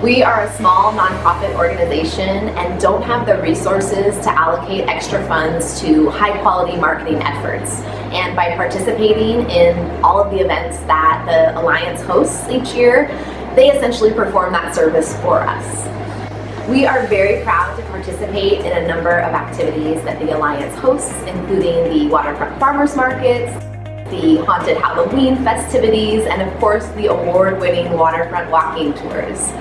We are a small nonprofit organization and don't have the resources to allocate extra funds to high-quality marketing efforts. And by participating in all of the events that the Alliance hosts each year, they essentially perform that service for us. We are very proud to participate in a number of activities that the Alliance hosts, including the Waterfront Farmers Markets, the Haunted Halloween festivities, and of course the award-winning Waterfront walking tours.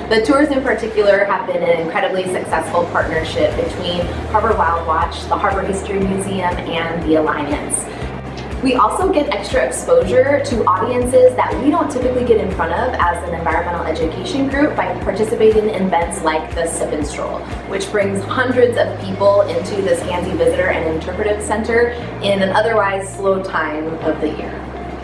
The tours in particular have been an incredibly successful partnership between Harbor Wild Watch, the Harbor History Museum, and the Alliance. We also get extra exposure to audiences that we don't typically get in front of as an environmental education group by participating in events like the Sip and Stroll, which brings hundreds of people into the Scansey Visitor and Interpretive Center in an otherwise slow time of the year.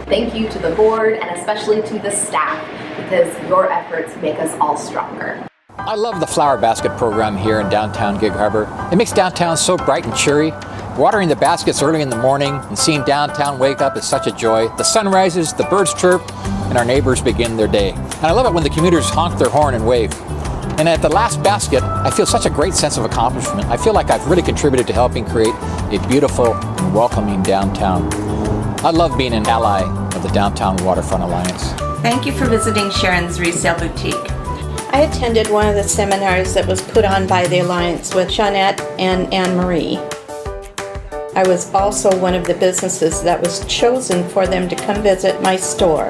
Thank you to the board and especially to the staff, because your efforts make us all stronger. I love the flower basket program here in downtown Gig Harbor. It makes downtown so bright and cheery. Watering the baskets early in the morning and seeing downtown wake up is such a joy. The sun rises, the birds chirp, and our neighbors begin their day. And I love it when the commuters honk their horn and wave. And at the last basket, I feel such a great sense of accomplishment. I feel like I've really contributed to helping create a beautiful and welcoming downtown. I love being an ally of the Downtown Waterfront Alliance. Thank you for visiting Sharon's Resale Boutique. I attended one of the seminars that was put on by the Alliance with Jeanette and Anne-Marie. I was also one of the businesses that was chosen for them to come visit my store.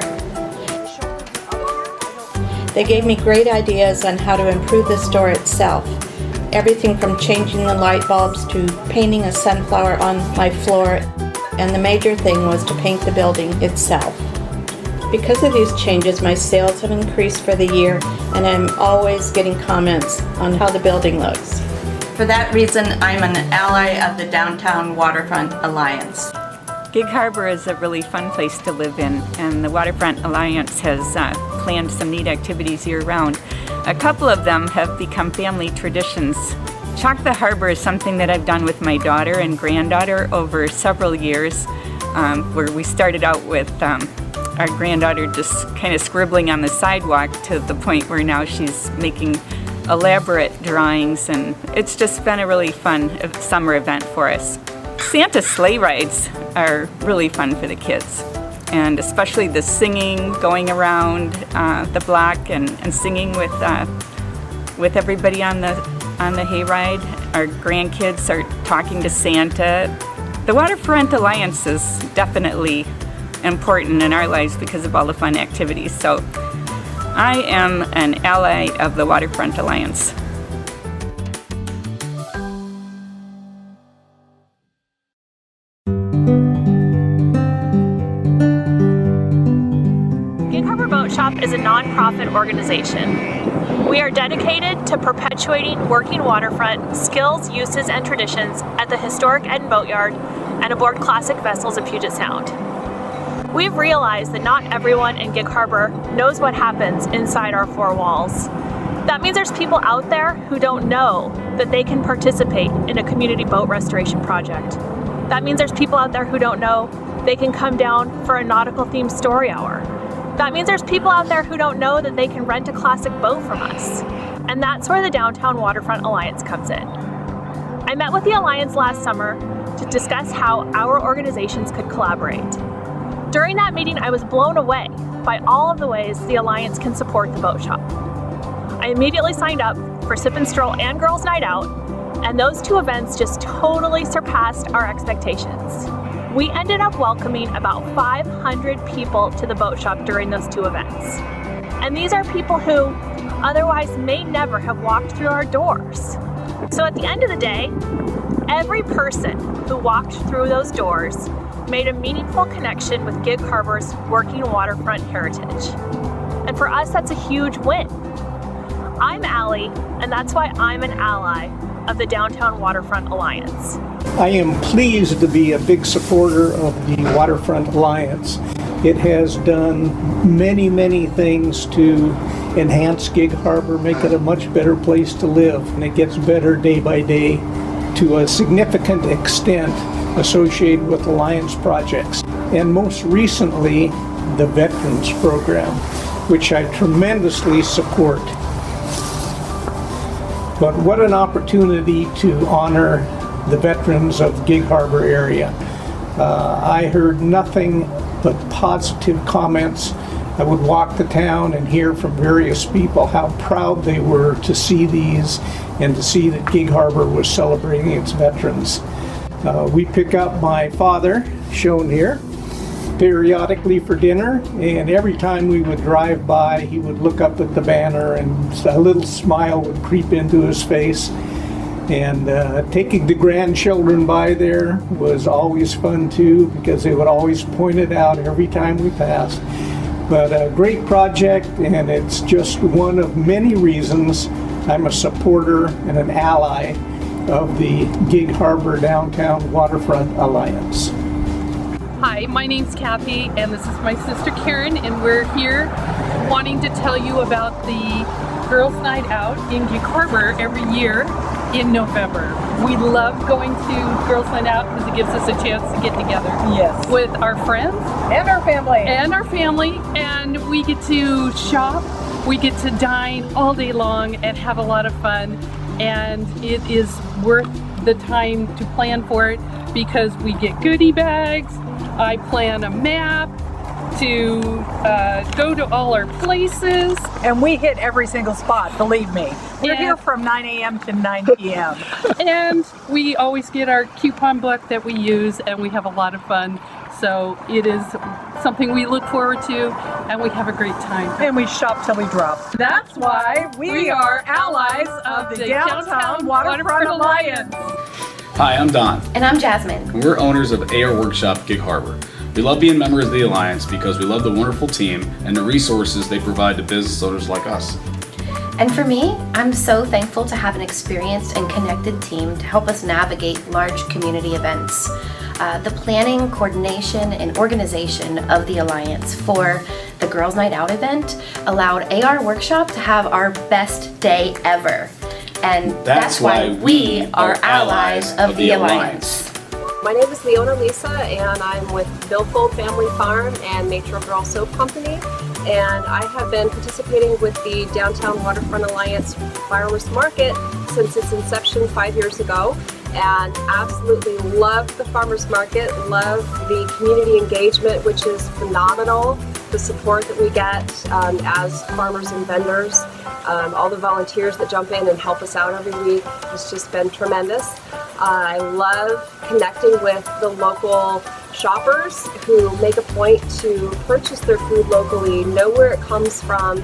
They gave me great ideas on how to improve the store itself. Everything from changing the light bulbs to painting a sunflower on my floor, and the major thing was to paint the building itself. Because of these changes, my sales have increased for the year, and I'm always getting comments on how the building looks. For that reason, I'm an ally of the Downtown Waterfront Alliance. Gig Harbor is a really fun place to live in, and the Waterfront Alliance has planned some neat activities year-round. A couple of them have become family traditions. Chalk the Harbor is something that I've done with my daughter and granddaughter over several years, where we started out with our granddaughter just kind of scribbling on the sidewalk to the point where now she's making elaborate drawings, and it's just been a really fun summer event for us. Santa sleigh rides are really fun for the kids, and especially the singing, going around the block and singing with everybody on the hayride. Our grandkids are talking to Santa. The Waterfront Alliance is definitely important in our lives because of all the fun activities. So I am an ally of the Waterfront Alliance. Gig Harbor Boat Shop is a nonprofit organization. We are dedicated to perpetuating working waterfront skills, uses, and traditions at the historic Eden Boatyard and aboard classic vessels in Puget Sound. We've realized that not everyone in Gig Harbor knows what happens inside our four walls. That means there's people out there who don't know that they can participate in a community boat restoration project. That means there's people out there who don't know they can come down for a nautical themed story hour. That means there's people out there who don't know that they can rent a classic boat from us. And that's where the Downtown Waterfront Alliance comes in. I met with the Alliance last summer to discuss how our organizations could collaborate. During that meeting, I was blown away by all of the ways the Alliance can support the boat shop. I immediately signed up for Sip and Stroll and Girls Night Out, and those two events just totally surpassed our expectations. We ended up welcoming about 500 people to the boat shop during those two events. And these are people who otherwise may never have walked through our doors. So at the end of the day, every person who walked through those doors made a meaningful connection with Gig Harbor's working waterfront heritage. And for us, that's a huge win. I'm Allie, and that's why I'm an ally of the Downtown Waterfront Alliance. I am pleased to be a big supporter of the Waterfront Alliance. It has done many, many things to enhance Gig Harbor, make it a much better place to live, and it gets better day by day to a significant extent associated with Alliance projects. And most recently, the Veterans Program, which I tremendously support. But what an opportunity to honor the veterans of the Gig Harbor area. I heard nothing but positive comments. I would walk the town and hear from various people how proud they were to see these and to see that Gig Harbor was celebrating its veterans. We pick up my father, shown here, periodically for dinner, and every time we would drive by, he would look up at the banner and a little smile would creep into his face. And taking the grandchildren by there was always fun too, because they would always point it out every time we passed. But a great project, and it's just one of many reasons I'm a supporter and an ally of the Gig Harbor Downtown Waterfront Alliance. Hi, my name's Kathy, and this is my sister Karen, and we're here wanting to tell you about the Girls' Night Out in Gig Harbor every year in November. We love going to Girls' Night Out because it gives us a chance to get together with our friends and our family. And we get to shop, we get to dine all day long and have a lot of fun, and it is worth the time to plan for it because we get goodie bags. I plan a map to go to all our places. And we hit every single spot, believe me. We're here from 9 a.m. to 9 p.m. And we always get our coupon book that we use, and we have a lot of fun. So it is something we look forward to, and we have a great time. And we shop till we drop. That's why we are allies of the Downtown Waterfront Alliance. Hi, I'm Don. And I'm Jasmine. And we're owners of AR Workshop Gig Harbor. We love being members of the Alliance because we love the wonderful team and the resources they provide to business owners like us. And for me, I'm so thankful to have an experienced and connected team to help us navigate large community events. The planning, coordination, and organization of the Alliance for the Girls' Night Out event allowed AR Workshop to have our best day ever. And that's why we are allies of the Alliance. My name is Leona Lisa, and I'm with Billfold Family Farm and Nature Girl Soap Company. And I have been participating with the Downtown Waterfront Alliance Farmers Market since its inception 5 years ago, and absolutely love the farmers market, love the community engagement, which is phenomenal, the support that we get as farmers and vendors, all the volunteers that jump in and help us out every week has just been tremendous. I love connecting with the local shoppers who make a point to purchase their food locally, know where it comes from,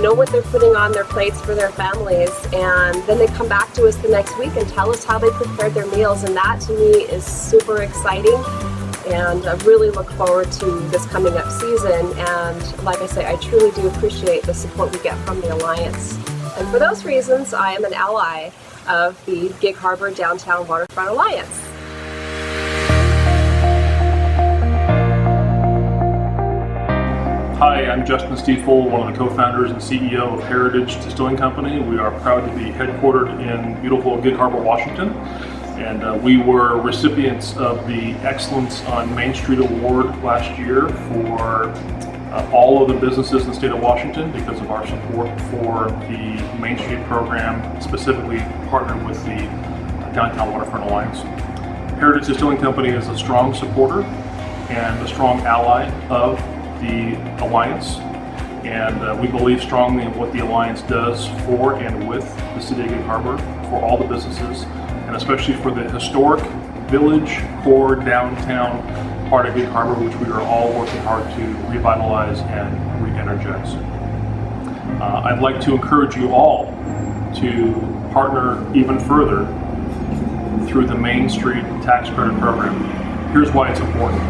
know what they're putting on their plates for their families, and then they come back to us the next week and tell us how they prepared their meals, and that to me is super exciting. And I really look forward to this coming up season, and like I say, I truly do appreciate the support we get from the Alliance. And for those reasons, I am an ally of the Gig Harbor Downtown Waterfront Alliance. Hi, I'm Justin Stiefel, one of the co-founders and CEO of Heritage Distilling Company. We are proud to be headquartered in beautiful Gig Harbor, Washington. And we were recipients of the Excellence on Main Street Award last year for all of the businesses in the state of Washington because of our support for the Main Street program, specifically partnered with the Downtown Waterfront Alliance. Heritage Distilling Company is a strong supporter and a strong ally of the Alliance, and we believe strongly in what the Alliance does for and with the city of Gig Harbor, for all the businesses, and especially for the historic village core downtown part of Gig Harbor, which we are all working hard to revitalize and re-energize. I'd like to encourage you all to partner even further through the Main Street Tax Credit Program. Here's why it's important.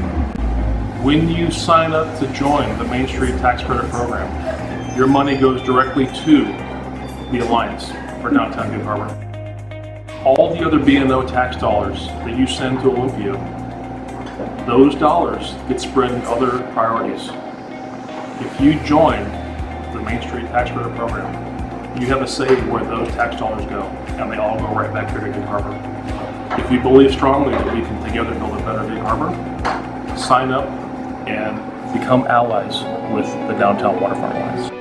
When you sign up to join the Main Street Tax Credit Program, your money goes directly to the Alliance for Downtown Gig Harbor. All the other B&O tax dollars that you send to Olympia, those dollars get spread in other priorities. If you join the Main Street Tax Credit Program, you have a say where those tax dollars go, and they all go right back here to Gig Harbor. If you believe strongly that we can together build a better Gig Harbor, sign up and become allies with the Downtown Waterfront Alliance.